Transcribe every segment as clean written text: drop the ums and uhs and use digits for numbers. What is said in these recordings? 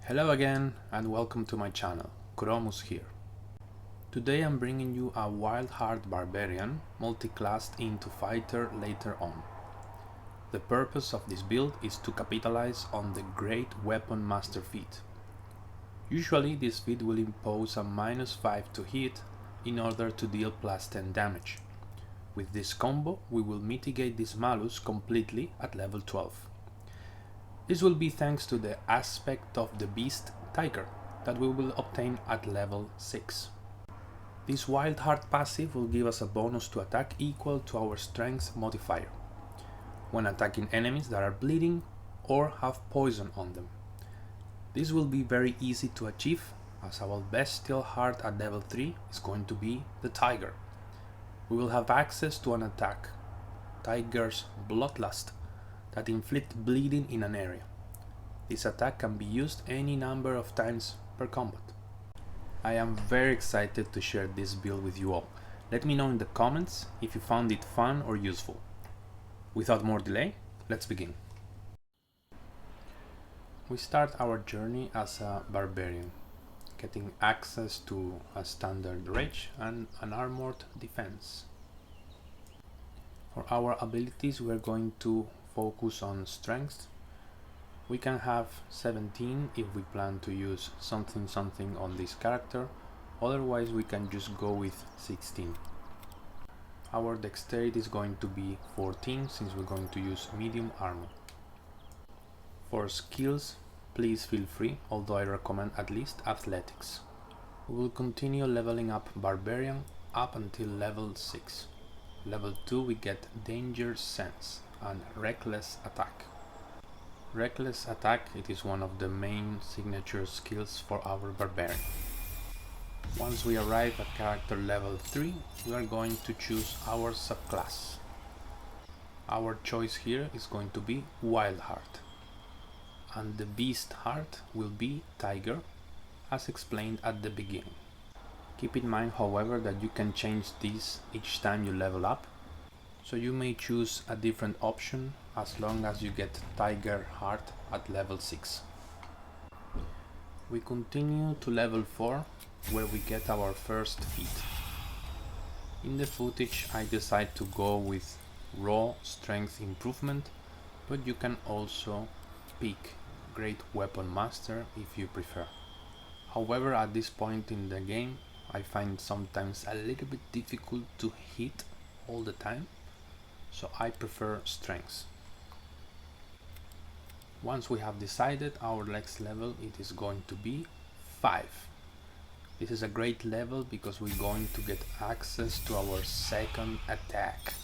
Hello again and welcome to my channel, Kromus here. Today I'm bringing you a Wildheart Barbarian multiclassed into fighter later on. The purpose of this build is to capitalize on the great weapon master feat. Usually this feat will impose a -5 to hit in order to deal +10 damage. With this combo we will mitigate this malus completely at level 12. This will be thanks to the aspect of the beast Tiger that we will obtain at level 6. This Wildheart passive will give us a bonus to attack equal to our strength modifier when attacking enemies that are bleeding or have poison on them. This will be very easy to achieve as our bestial heart at level 3 is going to be the Tiger. We will have access to an attack, Tiger's Bloodlust, that inflict bleeding in an area. This attack can be used any number of times per combat. I am very excited to share this build with you all. Let me know in the comments if you found it fun or useful. Without more delay, let's begin. We start our journey as a barbarian, getting access to a standard rage and an armored defense. For our abilities we are going to focus on strength. We can have 17 if we plan to use something on this character, otherwise we can just go with 16. Our dexterity is going to be 14 since we're going to use medium armor. For skills, please feel free, although I recommend at least athletics. We will continue leveling up barbarian up until level 6. Level 2 we get danger sense and reckless attack. Reckless attack, it is one of the main signature skills for our barbarian. Once we arrive at character level 3, we are going to choose our subclass. Our choice here is going to be Wildheart, and the beast heart will be Tiger, as explained at the beginning. Keep in mind, however, that you can change this each time you level up. So you may choose a different option as long as you get Tiger Heart at level 6. We continue to level 4 where we get our first feat. In the footage I decide to go with raw strength improvement, but you can also pick Great Weapon Master if you prefer. However, at this point in the game I find sometimes a little bit difficult to hit all the time, so I prefer strength. Once we have decided our next level, it is going to be 5. This is a great level because we're going to get access to our second attack.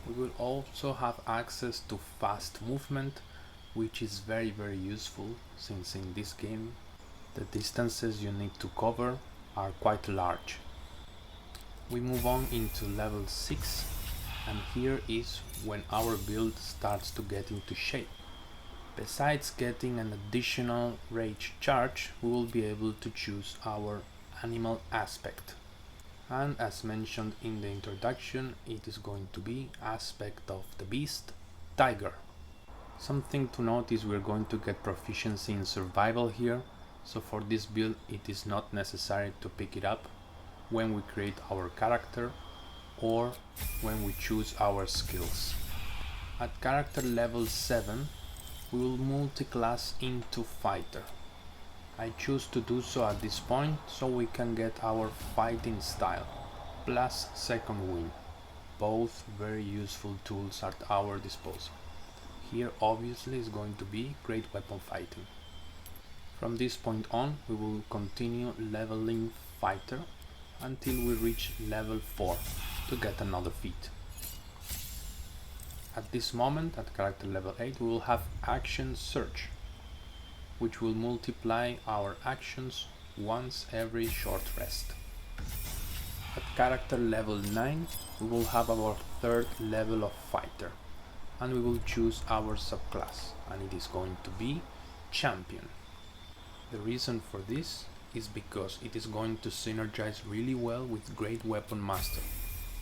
We will also have access to fast movement, which is very useful since in this game the distances you need to cover are quite large. We move on into level 6, and here is when our build starts to get into shape. Besides getting an additional rage charge, we will be able to choose our animal aspect. And as mentioned in the introduction, it is going to be aspect of the beast Tiger. Something to note is we're going to get proficiency in survival here, so for this build it is not necessary to pick it up when we create our character or when we choose our skills. At character level 7 we will multiclass into fighter. I choose to do so at this point so we can get our fighting style plus second wind, both very useful tools at our disposal. Here obviously is going to be great weapon fighting. From this point on we will continue leveling fighter until we reach level 4 to get another feat. At this moment, at character level 8, we will have action search, which will multiply our actions once every short rest. At character level 9, we will have our third level of fighter, and we will choose our subclass, and it is going to be champion. The reason for this is because it is going to synergize really well with Great Weapon Master,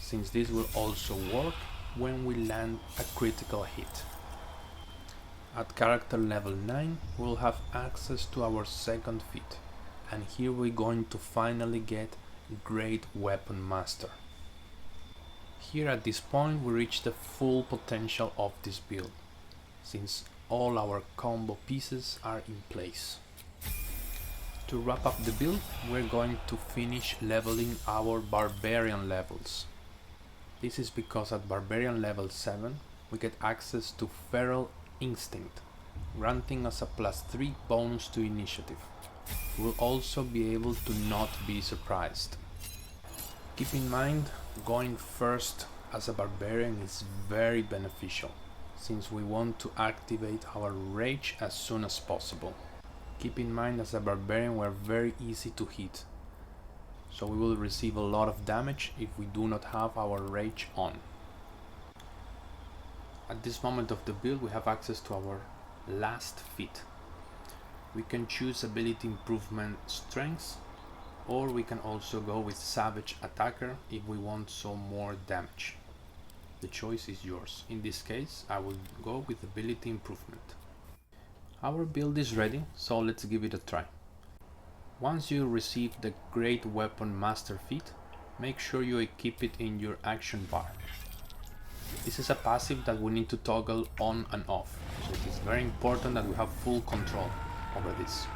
since this will also work when we land a critical hit. At character level 9 we'll have access to our second feat, and here we're going to finally get Great Weapon Master. Here at this point we reach the full potential of this build, since all our combo pieces are in place. To wrap up the build, we're going to finish leveling our Barbarian levels. This is because at Barbarian level 7 we get access to Feral Instinct, granting us a +3 bonus to initiative. We'll also be able to not be surprised. Keep in mind, going first as a Barbarian is very beneficial, since we want to activate our Rage as soon as possible. Keep in mind, as a Barbarian we're very easy to hit, so we will receive a lot of damage if we do not have our Rage on. At this moment of the build we have access to our last feat. We can choose ability improvement strength, or we can also go with Savage Attacker if we want some more damage. The choice is yours. In this case I will go with ability improvement. Our build is ready, so let's give it a try. Once you receive the Great Weapon Master feat, make sure you equip it in your action bar. This is a passive that we need to toggle on and off, so it is very important that we have full control over this.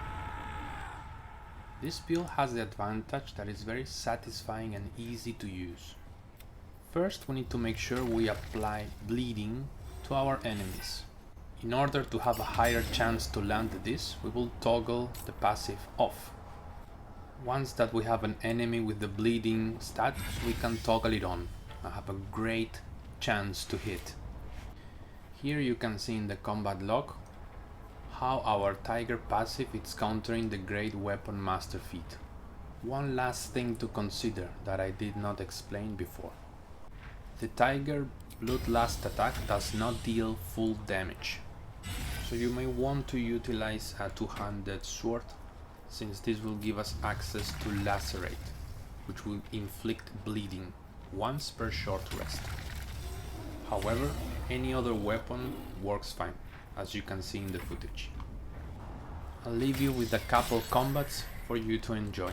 This build has the advantage that it's very satisfying and easy to use. First we need to make sure we apply bleeding to our enemies. In order to have a higher chance to land this, we will toggle the passive off. Once that we have an enemy with the bleeding status, we can toggle it on and have a great chance to hit. Here you can see in the combat log how our Tiger passive is countering the Great Weapon Master feat. One last thing to consider that I did not explain before. The Tiger Bloodlust attack does not deal full damage, so you may want to utilize a two-handed sword, since this will give us access to Lacerate, which will inflict bleeding once per short rest. However, any other weapon works fine, as you can see in the footage. I'll leave you with a couple combats for you to enjoy.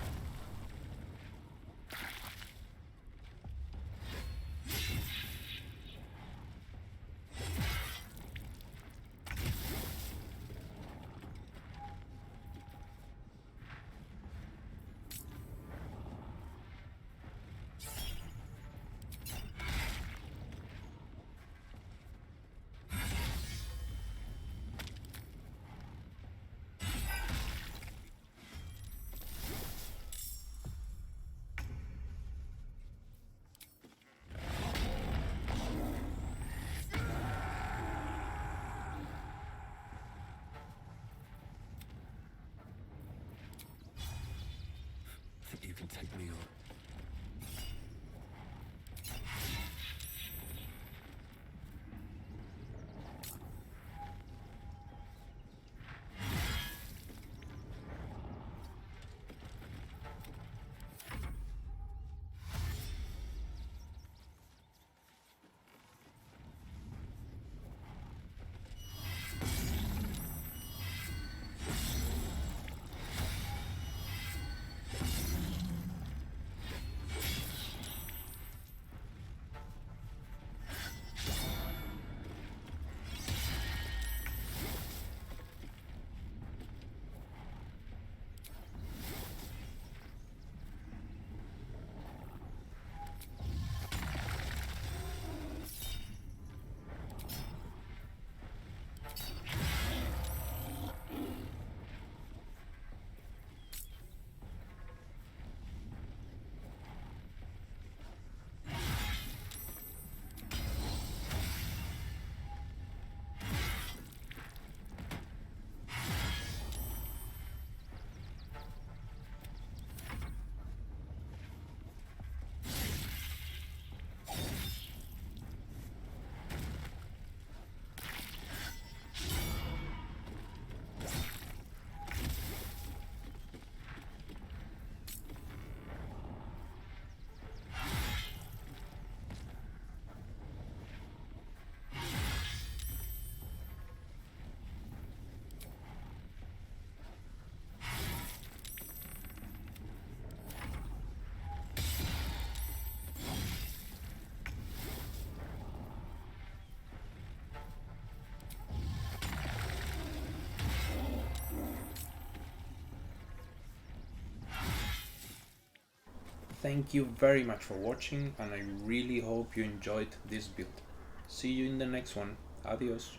Thank you very much for watching, and I really hope you enjoyed this build. See you in the next one. Adios.